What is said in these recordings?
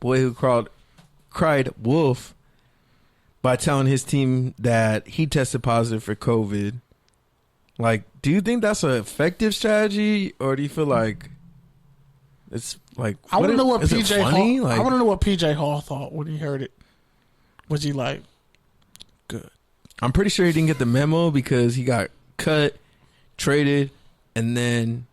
boy who cried wolf by telling his team that he tested positive for COVID. Like, do you think that's an effective strategy, or do you feel like it's like? I want to know what PJ Hall. Like, I want to know what PJ Hall thought when he heard it. Was he like, good? I'm pretty sure he didn't get the memo because he got cut, traded, and then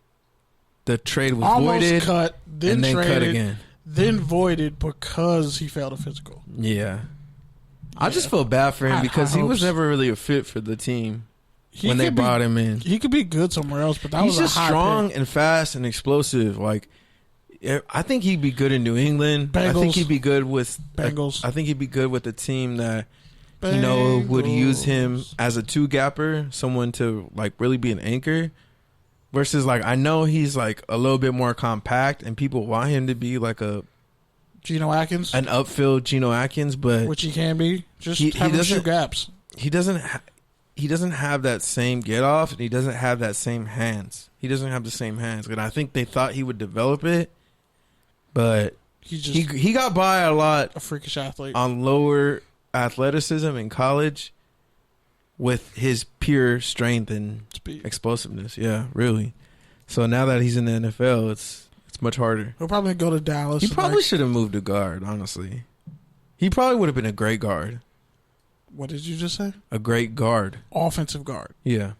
the trade was voided. Cut, then and then traded, cut again. Then voided because he failed a physical. Yeah. I just feel bad for him because he was never really a fit for the team when they brought him in. He could be good somewhere else, but he's just strong and fast and explosive. Like, I think he'd be good in New England. Bengals. I think he'd be good with Bengals. I think he'd be good with a team that Bengals. would use him as a two gapper, someone to like really be an anchor. Versus like I know he's like a little bit more compact, and people want him to be like a Geno Atkins, an upfield Geno Atkins, but which he can be. Just have him shoot gaps. He doesn't have that same get off, and he doesn't have that same hands. He doesn't have the same hands, and I think they thought he would develop it, but he got by a lot. A freakish athlete on lower athleticism in college with his pure strength and speed, explosiveness. Yeah, really. So now that he's in the NFL, it's much harder. He'll probably go to Dallas. He probably should have moved to guard, honestly. He probably would have been a great guard. What did you just say? A great guard. Offensive guard. Yeah.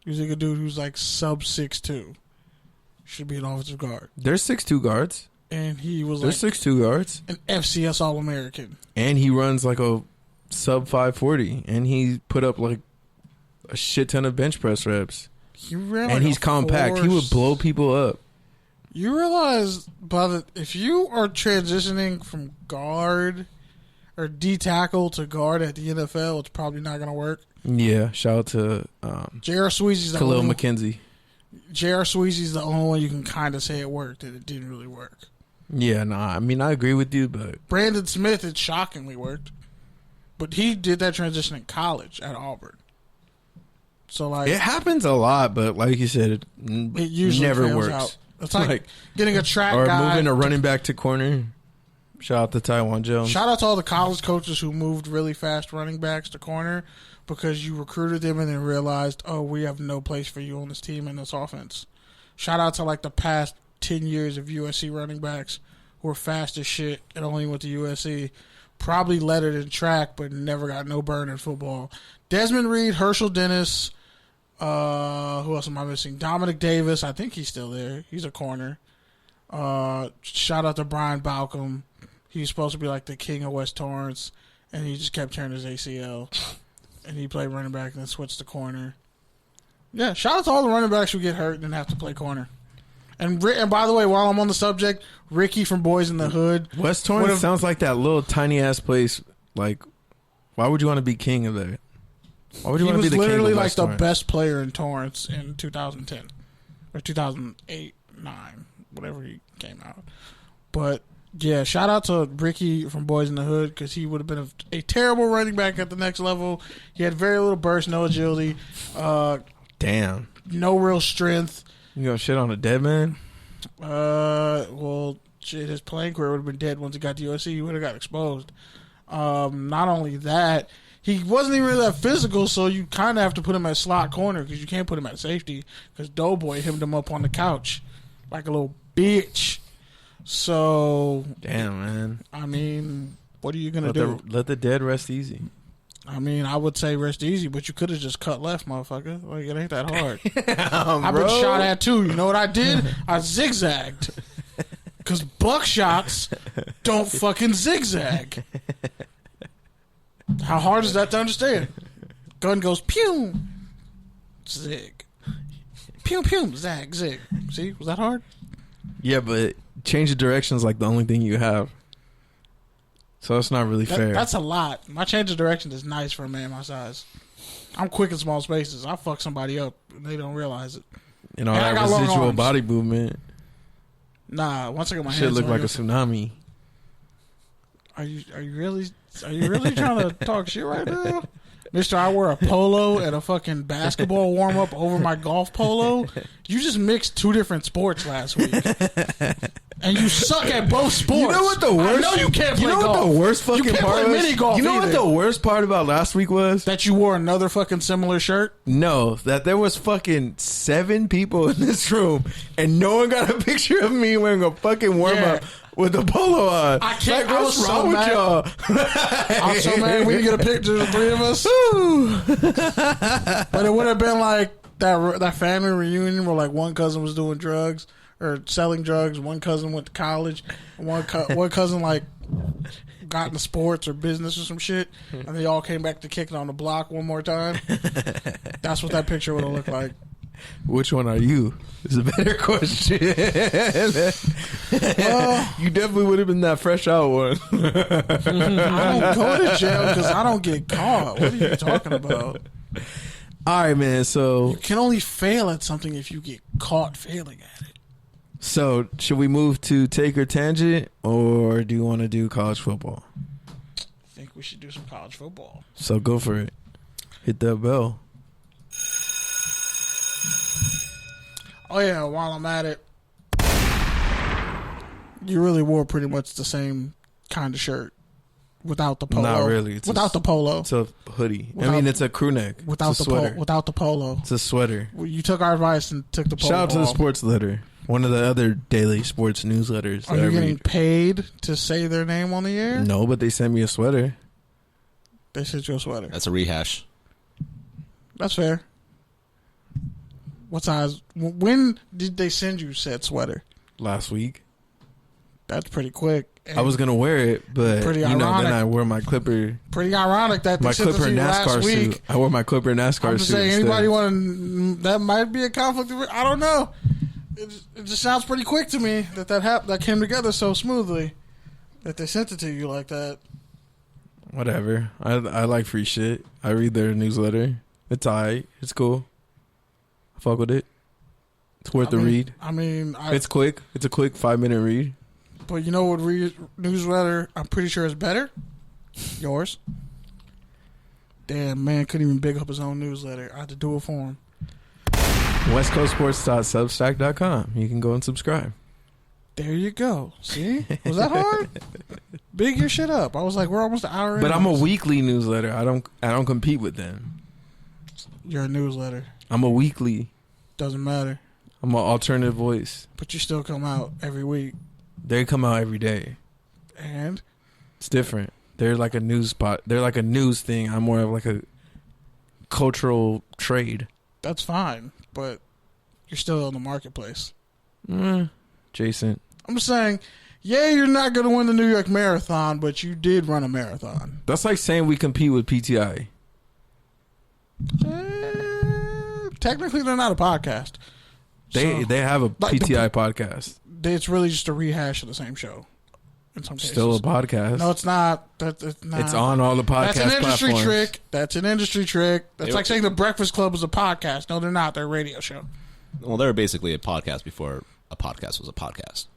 He's like a dude who's like sub 6'2". Should be an offensive guard. There's 6'2" guards. And he was There's 6'2" guards. An FCS All-American. And he runs like a sub 540. And he put up like a shit ton of bench press reps. And he's compact. He would blow people up. You realize, if you are transitioning from guard or D-tackle to guard at the NFL, it's probably not going to work. Yeah, shout out to J.R. Sweezy's Khalil McKenzie. J.R. Sweezy's the only one you can kind of say it worked, and it didn't really work. Yeah, I mean, I agree with you, but Brandon Smith, it shockingly worked. But he did that transition in college at Auburn. So like it happens a lot, but like you said, it usually never works. Out. It's like getting a track or guy. Moving a running back to corner. Shout out to Tywan Jones. Shout out to all the college coaches who moved really fast running backs to corner because you recruited them and then realized, oh, we have no place for you on this team in this offense. Shout out to like the past 10 years of USC running backs who were fast as shit and only went to USC. Probably led it in track, but never got no burn in football. Desmond Reed, Herschel Dennis. Who else am I missing? Dominic Davis. I think he's still there. He's a corner. Shout out to Brian Balcom. He was supposed to be like the king of West Torrance, and he just kept tearing his ACL. And he played running back and then switched to corner. Yeah, shout out to all the running backs who get hurt and then have to play corner. And by the way, while I'm on the subject, Ricky from Boys in the Hood. West Torrance sounds like that little tiny ass place. Like, why would you want to be king of that? Why would you want to be the king of literally like West the Torrance? best player in Torrance in 2010 or 2008, 9, whatever he came out. But yeah, shout out to Ricky from Boys in the Hood because he would have been a terrible running back at the next level. He had very little burst, no agility. Damn. No real strength. You gonna shit on a dead man? Well, shit, his playing career would have been dead once he got to USC. He would have got exposed. Not only that, he wasn't even really that physical, so you kind of have to put him at slot corner because you can't put him at safety because Doughboy hemmed him up on the couch like a little bitch. So, damn, man. I mean, what are you going to do? Let the dead rest easy. I mean, I would say rest easy, but you could have just cut left, motherfucker. Like, it ain't that hard. I've been shot at, too. You know what I did? I zigzagged. Because buckshots don't fucking zigzag. How hard is that to understand? Gun goes pew, zig, pew pew, zag, zig. See, was that hard? Yeah, but change of direction is like the only thing you have, so it's not really fair. That's a lot. My change of direction is nice for a man my size. I'm quick in small spaces. I fuck somebody up and they don't realize it. You know, that residual body movement. Nah, once I get my hands shit look like a tsunami. Are you really trying to talk shit right now? Mister, I wear a polo and a fucking basketball warm-up over my golf polo. You just mixed two different sports last week. And you suck at both sports. You know what the worst? I know you can't play golf. You know what the worst fucking you can't part play was? mini golf You know either. what the worst part about last week was? That you wore another fucking similar shirt? No, that there was fucking 7 people in this room, and no one got a picture of me wearing a fucking warm-up with a polo on. I can't. Like, what's wrong with y'all? I'm so mad we didn't get a picture of the 3 of us. But it would have been like that family reunion where like one cousin was doing drugs or selling drugs, one cousin went to college, and one cousin like got into sports or business or some shit, and they all came back to kicking on the block one more time. That's what that picture would have looked like. Which one are you? Is a better question. Well, you definitely would have been that fresh out one. I don't go to jail because I don't get caught. What are you talking about? All right, man. So you can only fail at something if you get caught failing at it. So, should we move to Take or Tangent, or do you want to do college football? I think we should do some college football. So, go for it. Hit that bell. Oh, yeah, while I'm at it, you really wore pretty much the same kind of shirt without the polo. Not really. Without the polo. It's a hoodie. I mean, it's a crew neck. Without the sweater. Without the polo. It's a sweater. You took our advice and took the polo. Shout out to the off. Sports Letter. One of the other daily sports newsletters. Are you getting paid to say their name on the air? No, but they sent me a sweater. They sent you a sweater. That's a rehash. That's fair. What size? When did they send you said sweater? Last week. That's pretty quick. And I was going to wear it, but pretty then ironic. I wore my Clipper. Pretty ironic that they My sent it Clipper to you last NASCAR week. suit. I wore my Clipper NASCAR I'm just suit. saying, instead. anybody want to? That might be a conflict. I don't know. It just sounds pretty quick to me that came together so smoothly that they sent it to you like that. Whatever. I like free shit. I read their newsletter. It's alright. It's cool. I fuck with it. It's worth the read. It's quick. It's a quick 5-minute read. But you know what newsletter I'm pretty sure is better? Yours. Damn, man couldn't even big up his own newsletter. I had to do it for him. westcoastsports.substack.com. You can go and subscribe. There you go. See? Was that hard? Big your shit up. I was like, we're almost an hour in. But I'm a weekly newsletter. I don't compete with them. You're a newsletter. I'm a weekly. Doesn't matter. I'm an alternative voice. But you still come out every week. They come out every day. And? It's different. They're like a news spot. They're like a news thing. I'm more of like a cultural trade. That's fine. But you're still in the marketplace. Jason. I'm just saying, yeah, you're not going to win the New York Marathon, but you did run a marathon. That's like saying we compete with PTI. Technically, they're not a podcast. They have a PTI podcast. It's really just a rehash of the same show. In some cases. Still a podcast. No, it's not. It's not. It's on all the podcast That's an industry platforms. trick. That's an industry trick. That's like saying the Breakfast Club is a podcast. No, they're not. They're a radio show. Well, they were basically a podcast before a podcast was a podcast.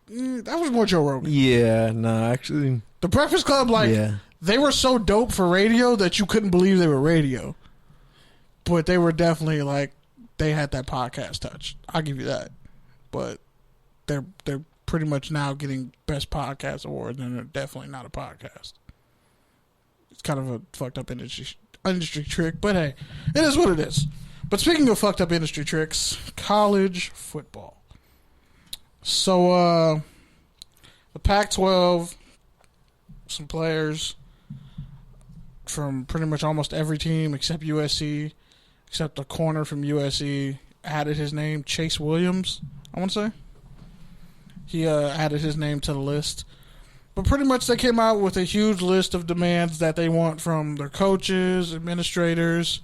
That was more Joe Rogan. Yeah, no, actually. The Breakfast Club, they were so dope for radio that you couldn't believe they were radio. But they were definitely they had that podcast touch. I'll give you that. But they're pretty much now getting Best Podcast Awards, and they're definitely not a podcast. It's kind of a fucked up industry trick, but hey, it is what it is. But speaking of fucked up industry tricks, college football. So, the Pac-12, some players from pretty much almost every team except USC, except the corner from USC, added his name, Chase Williams, I want to say. He added his name to the list. But pretty much they came out with a huge list of demands that they want from their coaches, administrators,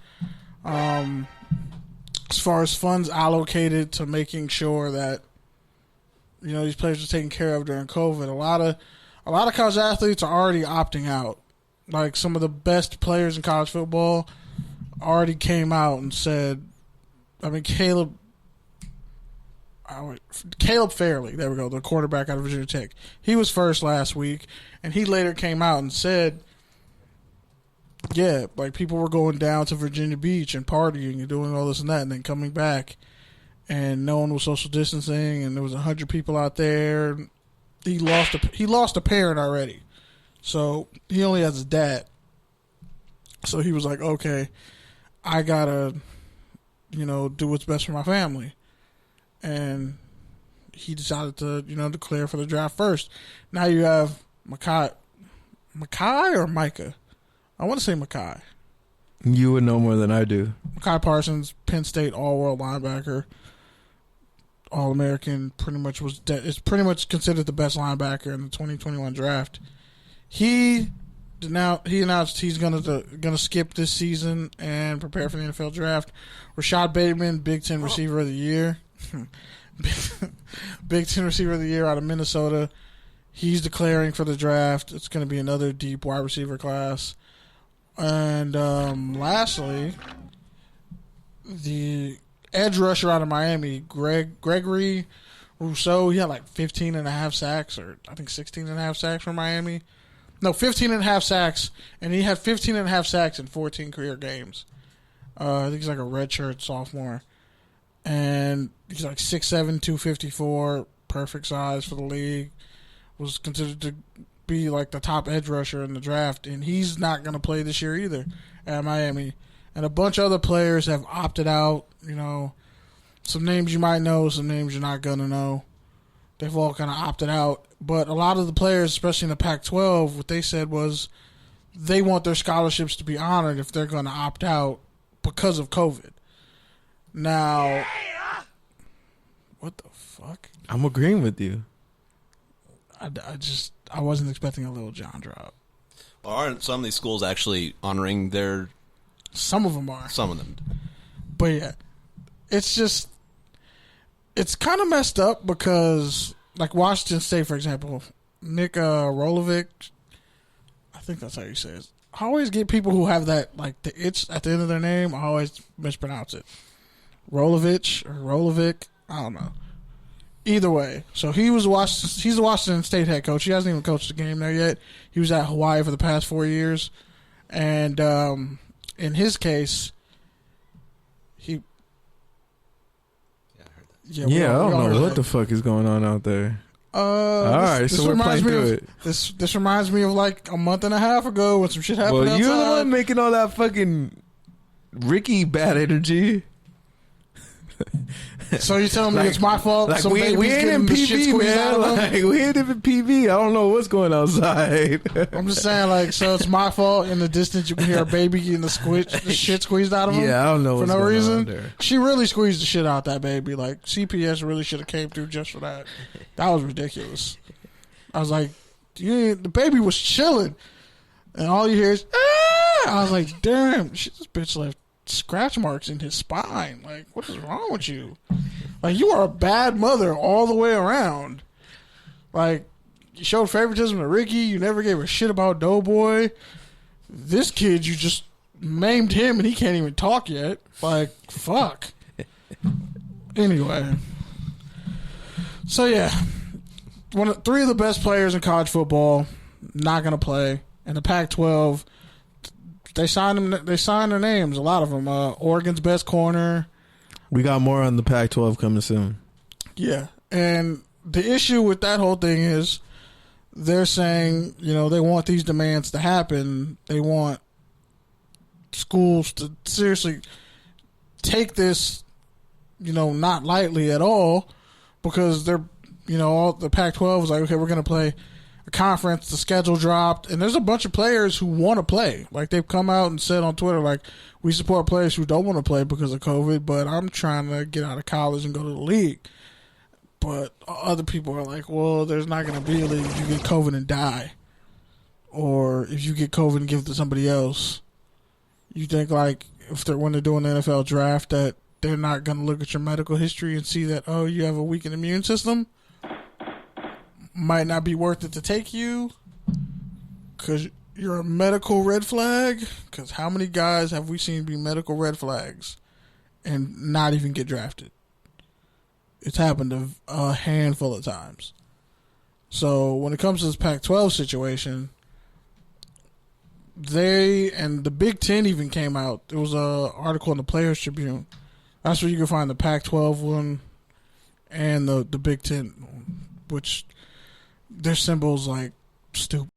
as far as funds allocated to making sure that these players are taken care of during COVID. A lot of college athletes are already opting out. Like some of the best players in college football already came out and said, Caleb Farley, there we go, the quarterback out of Virginia Tech. He was first last week, and he later came out and said, people were going down to Virginia Beach and partying and doing all this and that, and then coming back and no one was social distancing, and there was 100 people out there. He lost a parent already, so he only has his dad. So he was like, okay, I gotta, do what's best for my family, and he decided to, declare for the draft first. Now you have Makai or Micah? I want to say Makai. You would know more than I do. Makai Parsons, Penn State All-World linebacker, All-American. Is pretty much considered the best linebacker in the 2021 draft. He announced he's gonna skip this season and prepare for the NFL draft. Rashad Bateman, Big Ten Receiver of the Year. Big Ten Receiver of the Year out of Minnesota. He's declaring for the draft. It's going to be another deep wide receiver class. And lastly, the edge rusher out of Miami, Gregory Rousseau, he had like 15 and a half sacks, or I think 16 and a half sacks for Miami. No, 15 and a half sacks, and he had 15 and a half sacks in 14 career games. I think he's like a redshirt sophomore. And he's like 6'7", 254, perfect size for the league. Was considered to be like the top edge rusher in the draft, and he's not going to play this year either at Miami. And a bunch of other players have opted out. Some names you might know, some names you're not going to know. They've all kind of opted out. But a lot of the players, especially in the Pac-12, what they said was they want their scholarships to be honored if they're going to opt out because of COVID. Now, what the fuck? I'm agreeing with you. I wasn't expecting a Lil Jon drop. Well, aren't some of these schools actually honoring their... Some of them are. Some of them. But yeah, it's kind of messed up because, like Washington State, for example, Nick Rolovic, I think that's how you say it. I always get people who have that, like the itch at the end of their name, I always mispronounce it. Rolovic, I don't know. Either way, so he's the Washington State head coach. He hasn't even coached the game there yet. He was at Hawaii for the past 4 years. And in his case, I don't know what the fuck is going on out there. All right, so we're playing through it. This reminds me of like a month and a half ago when some shit happened outside. You're the one making all that fucking Ricky bad energy. So you telling me it's my fault? Like we ain't in PV, man. Like we ain't in PV. I don't know what's going outside. I'm just saying, so it's my fault. In the distance, you can hear a baby getting the shit squeezed out of him. Yeah, I don't know for no reason. She really squeezed the shit out that baby. Like CPS really should have came through just for that. That was ridiculous. I was like, the baby was chilling, and all you hear is ah! I was like, damn, this bitch left scratch marks in his spine. Like, what is wrong with you? Like, you are a bad mother all the way around. Like, you showed favoritism to Ricky. You never gave a shit about Doughboy. This kid, you just maimed him and he can't even talk yet. Like, fuck. Anyway. So, yeah. Three of the best players in college football not going to play. And the Pac-12, they signed their names, a lot of them. Oregon's best corner. We got more on the Pac-12 coming soon. Yeah. And the issue with that whole thing is they're saying, they want these demands to happen. They want schools to seriously take this, not lightly at all, because they're, all the Pac-12 is like, okay, we're going to play a conference. The schedule dropped, and there's a bunch of players who want to play. Like, they've come out and said on Twitter, like, we support players who don't want to play because of COVID, but I'm trying to get out of college and go to the league. But other people are like, well, there's not going to be a league if you get COVID and die. Or if you get COVID and give it to somebody else. You think, like, when they're doing the NFL draft, that they're not going to look at your medical history and see that, oh, you have a weakened immune system? Might not be worth it to take you because you're a medical red flag. Because how many guys have we seen be medical red flags and not even get drafted? It's happened a handful of times. So when it comes to this Pac-12 situation, the Big Ten even came out. There was an article in the Players Tribune. That's where you can find the Pac-12 one and the Big Ten, which their symbols like stupid.